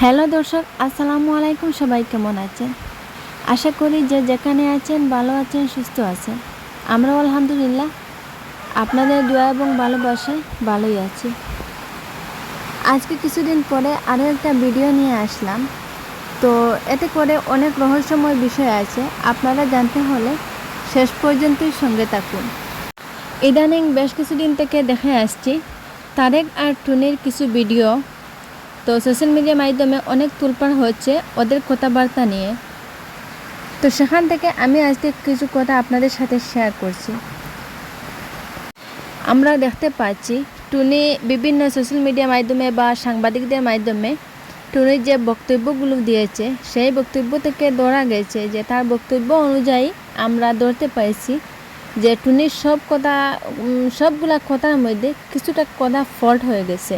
Hello দর্শক, আসসালামু আলাইকুম। সবাই কেমন আছেন? আশা করি যে যেখানে আছেন ভালো আছেন, সুস্থ আছেন। আমরাও আলহামদুলিল্লাহ আপনাদের দোয়া এবং ভালোবাসায় ভালোই আছি। আজকে কিছুদিন পরে আরও একটা ভিডিও নিয়ে আসলাম। তো এতে করে অনেক রহস্যময় বিষয় আছে, আপনারা জানতে হলে শেষ পর্যন্তই সঙ্গে থাকুন। ইদানিং বেশ কিছুদিন থেকে দেখে আসছি তারেক আর টুনির কিছু ভিডিও। তো সোশ্যাল মিডিয়ার মাধ্যমে অনেক তোলপাড় হচ্ছে ওদের কথাবার্তা নিয়ে। তো সেখান থেকে আমি আজকে কিছু কথা আপনাদের সাথে শেয়ার করছি। আমরা দেখতে পাচ্ছি টুনি বিভিন্ন সোশ্যাল মিডিয়ার মাধ্যমে বা সাংবাদিকদের মাধ্যমে টুনির যে বক্তব্যগুলো দিয়েছে, সেই বক্তব্য থেকে ধরা গেছে যে তার বক্তব্য অনুযায়ী আমরা ধরতে পাইছি যে টুনির সবগুলা কথার মধ্যে কিছুটা কথা ফল্ট হয়ে গেছে।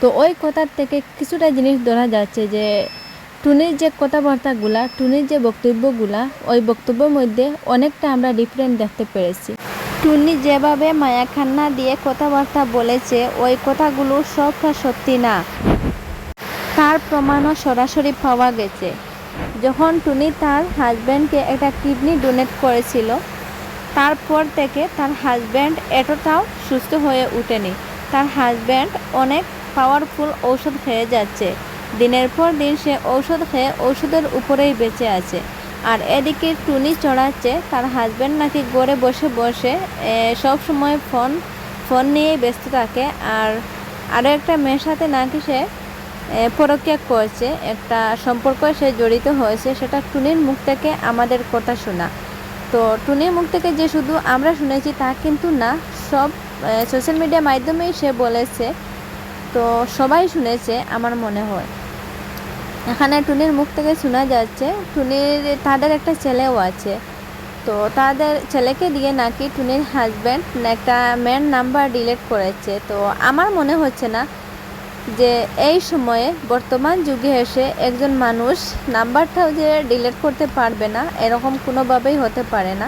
তো ওই কথার থেকে কিছুটা জিনিস ধরা যাচ্ছে যে টুনির যে কথাবার্তাগুলা, টুনির যে বক্তব্যগুলা, ওই বক্তব্যের মধ্যে অনেকটা আমরা ডিফারেন্ট দেখতে পেরেছি। টুনি যেভাবে মায়াখান্না দিয়ে কথাবার্তা বলেছে, ওই কথাগুলো সবটা সত্যি না, তার প্রমাণও সরাসরি পাওয়া গেছে। যখন টুনি তার হাজব্যান্ডকে একটা কিডনি ডোনেট করেছিল, তারপর থেকে তার হাজব্যান্ড এতটাও সুস্থ হয়ে ওঠেনি। তার হাজব্যান্ড অনেক পাওয়ারফুল ঔষধ খেয়ে যাচ্ছে, দিনের পর দিন সে ঔষধ খেয়ে ঔষধের উপরেই বেঁচে আছে। আর এদিকে টুনি চড়াচ্ছে তার হাজব্যান্ড নাকি ঘরে বসে বসে সব সময় ফোন নিয়েই ব্যস্ত থাকে। আর আরও একটা মেয়ের সাথে নাকি সে পরকীয়া করছে, একটা সম্পর্ক সে জড়িত হয়েছে। সেটা টুনির মুখ থেকে আমাদের কথা শোনা। তো টুনির মুখ থেকে যে শুধু আমরা শুনেছি তা কিন্তু না, সব সোশ্যাল মিডিয়ার মাধ্যমেই সে বলেছে। তো সবাই শুনেছে আমার মনে হয়। এখানে টুনির মুখ থেকে শোনা যাচ্ছে তাদের একটা ছেলেও আছে। তো তাদের ছেলেকে দিয়ে নাকি টুনির হাজব্যান্ড একটা মেয়ের নাম্বার ডিলিট করেছে। তো আমার মনে হচ্ছে না যে এই সময়ে বর্তমান যুগে এসে একজন মানুষ নাম্বারটাও যে ডিলিট করতে পারবে না, এরকম কোনোভাবেই হতে পারে না।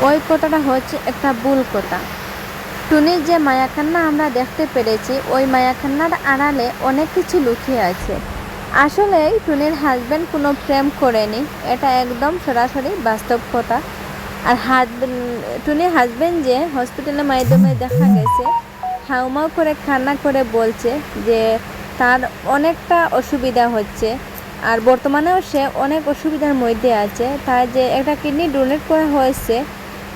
ওই কথাটা হচ্ছে একটা ভুল কথা। টুনির যে মায়াকান্না আমরা দেখতে পেরেছি, ওই মায়াকান্নার আড়ালে অনেক কিছু লুকিয়ে আছে। আসলেই টুনির হাজব্যান্ড কোনো প্রেম করেনি, এটা একদম সরাসরি বাস্তব কথা। আর টুনির হাজব্যান্ড যে হসপিটালের মাধ্যমে দেখা গেছে হাউমাউ করে কান্না করে বলছে যে তার অনেকটা অসুবিধা হচ্ছে, আর বর্তমানেও সে অনেক অসুবিধার মধ্যে আছে। তার যে একটা কিডনি ডোনেট করা হয়েছে,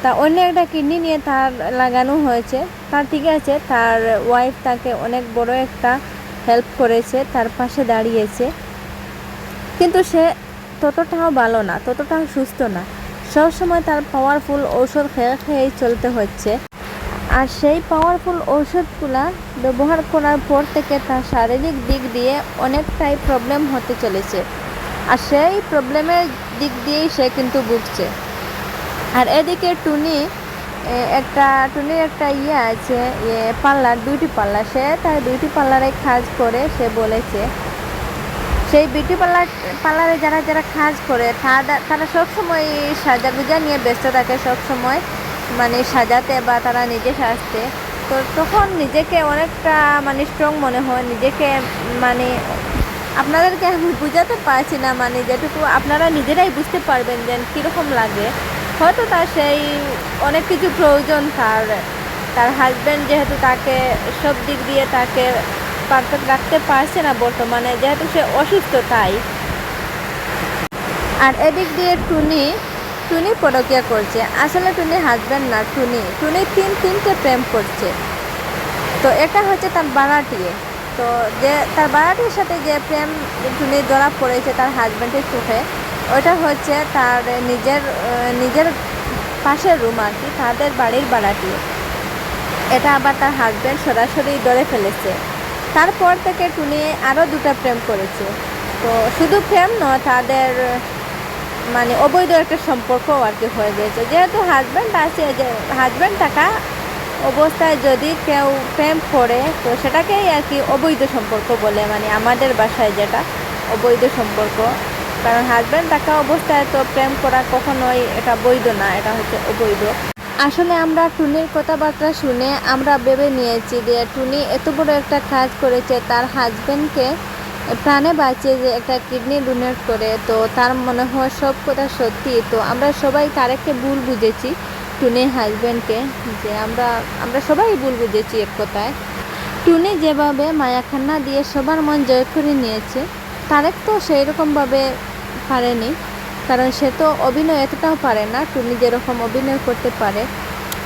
তা অন্য একটা কিডনি নিয়ে তার লাগানো হয়েছে। তার ঠিক আছে, তার ওয়াইফ তাকে অনেক বড় একটা হেল্প করেছে, তার পাশে দাঁড়িয়েছে, কিন্তু সে ততটাও ভালো না, ততটাও সুস্থ না। সবসময় তার পাওয়ারফুল ঔষধ খেয়েই চলতে হচ্ছে। আর সেই পাওয়ারফুল ঔষধগুলা ব্যবহার করার পর থেকে তার শারীরিক দিক দিয়ে অনেকটাই প্রবলেম হতে চলেছে। আর সেই প্রবলেমের দিক দিয়েই সে কিন্তু ভুগছে। আর এদিকে টুনির একটা আছে পার্লার, বিউটি পার্লার। সে তার বিউটি পার্লারে কাজ করে। সে বলেছে সেই বিউটি পার্লারে যারা কাজ করে তারা সবসময় সাজাগুজা নিয়ে ব্যস্ত থাকে, সবসময় মানে সাজাতে বা তারা নিজে সাজতে। তো তখন নিজেকে অনেকটা স্ট্রং মনে হয় নিজেকে। মানে আপনাদেরকে আমি বুঝাতে পারছি না, যেটুকু আপনারা নিজেরাই বুঝতে পারবেন যে কীরকম লাগে। হয়তো তার সেই অনেক কিছু প্রয়োজন, তার হাজব্যান্ড যেহেতু তাকে সব দিক দিয়ে তাকে পারফেক্ট রাখতে পারছে না বর্তমানে, যেহেতু সে অসুস্থ তাই। আর এদিক দিয়ে টুনি পরকীয়া করছে। আসলে টুনির হাজব্যান্ড না, টুনি তিনটে প্রেম করছে। তো এটা হচ্ছে তার বাড়াটিয়ে। তো যে তার বাড়াটির সাথে যে প্রেম টুনি ধরা পড়েছে তার হাজব্যান্ডের চোখে, ওটা হচ্ছে তার নিজের পাশের রুম আর কি, তাদের বাড়ির বাড়াটিয়ে। এটা আবার তার হাজব্যান্ড সরাসরি ধরে ফেলেছে। তারপর থেকে টুনি আরও দুটো প্রেম করেছে। তো শুধু প্রেম নয়, তাদের অবৈধ একটা সম্পর্ক আর কি হয়ে গেছে। যেহেতু হাজব্যান্ড আছে, যে হাজব্যান্ড থাকা অবস্থায় যদি কেউ প্রেম করে, তো সেটাকেই আর কি অবৈধ সম্পর্ক বলে, আমাদের বাসায় যেটা অবৈধ সম্পর্ক। কারণ হাজব্যান্ড থাকা অবস্থায় তো প্রেম করা কখনোই এটা বৈধ না, এটা হচ্ছে অবৈধ। আসলে আমরা টুনির কথাবার্তা শুনে আমরা ভেবে নিয়েছি যে টুনি এত বড় একটা কাজ করেছে, তার হাজব্যান্ডকে প্রাণে বাঁচে যে একটা কিডনি ডোনেট করে, তো তার মনে হয় সব কথা সত্যি। তো আমরা সবাই তারেককে ভুল বুঝেছি, টুনির হাজব্যান্ডকে, যে আমরা সবাই ভুল বুঝেছি এক কথায়। টুনি যেভাবে মায়া খান্না দিয়ে সবার মন জয় করে নিয়েছে, তারেক তো সেই রকমভাবে পারেনি, কারণ সে তো অভিনয় এতটাও পারে না টুনি যেরকম অভিনয় করতে পারে।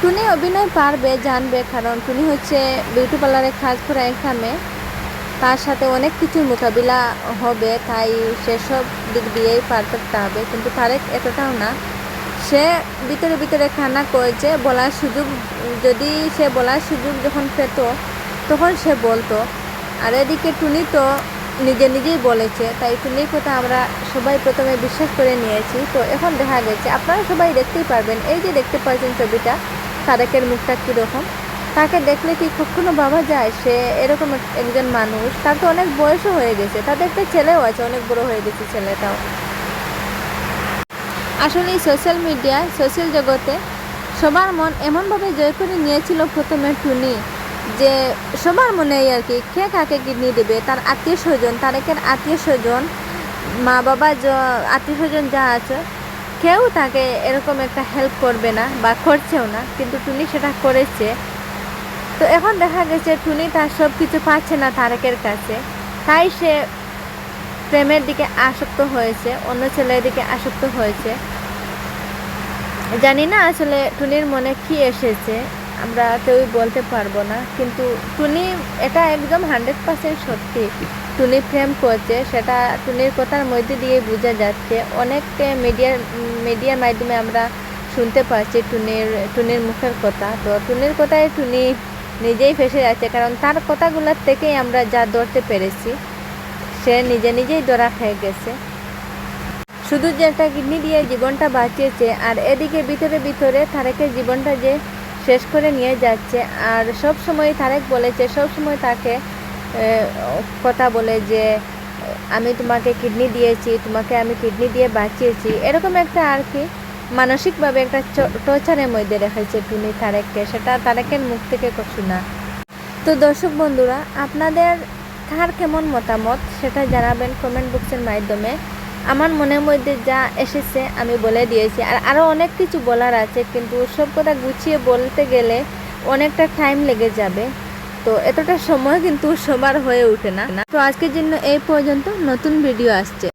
টুনি অভিনয় পারবে, জানবে, কারণ টুনি হচ্ছে বিউটি পার্লারে কাজ করা একটা মেয়ে, তার সাথে অনেক কিছুর মোকাবিলা হবে, তাই সেসব দিক দিয়েই পারফেক্ট হবে। কিন্তু তারেক এতটাও না, সে ভিতরে ভিতরে খানা করেছে, বলার সুযোগ, যদি সে বলার সুযোগ যখন পেত তখন সে বলতো। আর এদিকে টুনি তো নিজেই বলেছে, তাই টুনির কথা আমরা সবাই প্রথমে বিশ্বাস করে নিয়েছি। তো এখন দেখা গেছে, আপনারা সবাই দেখতেই পারবেন, এই যে দেখতে পাচ্ছেন ছবিটা, তারেকের মুখটা কীরকম। তাকে দেখলে কি কখনো ভাবা যায় সে এরকম একজন মানুষ? তার তো অনেক বয়সও হয়ে গেছে, তাদের একটা ছেলেও আছে, অনেক বড় হয়ে গেছে ছেলেটাও। আসলে এই সোশ্যাল জগতে সবার মন এমনভাবে জয় করে নিয়েছিল প্রথমে টুনি, যে সবার মনে আর কি কে কাকে কিডনি দেবে, তার আত্মীয় স্বজন, তারেকের আত্মীয় স্বজন, মা বাবা, আত্মীয় স্বজন যা আছে, কেউ তাকে এরকম একটা হেল্প করবে না বা করছেও না, কিন্তু টুনি সেটা করেছে। তো এখন দেখা গেছে টুনি তার সব কিছু পাচ্ছে না তারেকের কাছে, তাই সে প্রেমের দিকে আসক্ত হয়েছে, অন্য ছেলের দিকে আসক্ত হয়েছে। জানি না আসলে টুনির মনে কি এসেছে, আমরা কেউই বলতে পারবো না, কিন্তু টুনি এটা একদম 100% সত্যি, টুনি প্রেম করছে, সেটা টুনির কথার মধ্যে দিয়ে বোঝা যাচ্ছে। অনেক মিডিয়ার মাধ্যমে আমরা শুনতে পাচ্ছি টুনির মুখের কথা। তো টুনির কথায় টুনি নিজেই ফেসে যাচ্ছে, কারণ তার কথাগুলোর থেকেই আমরা যা ধরতে পেরেছি, সে নিজেই ধরা খেয়ে গেছে। শুধু যে একটা কিডনি দিয়ে জীবনটা বাঁচিয়েছে, আর এদিকে ভিতরে তারেকের জীবনটা যে শেষ করে নিয়ে যাচ্ছে। আর সব সময় তারেক বলেছে, সব সময় তাকে কথা বলে যে আমি তোমাকে কিডনি দিয়েছি, তোমাকে আমি কিডনি দিয়ে বাঁচিয়েছি, এরকম একটা আর কি মানসিকভাবে একটা টর্চারের মধ্যে রেখেছে টুনি তারেককে, সেটা তারেকের মুখ থেকে শোনা। তো দর্শক বন্ধুরা, আপনাদের কার কেমন মতামত সেটা জানাবেন কমেন্ট বক্সের মাধ্যমে। আমার মনের মধ্যে যা এসেছে আমি বলে দিয়েছি, আর আরও অনেক কিছু বলার আছে, কিন্তু সব কথা গুছিয়ে বলতে গেলে অনেকটা টাইম লেগে যাবে, তো এতটা সময় কিন্তু সবার হয়ে ওঠে না। তো আজকের জন্য এই পর্যন্ত, নতুন ভিডিও আসছে।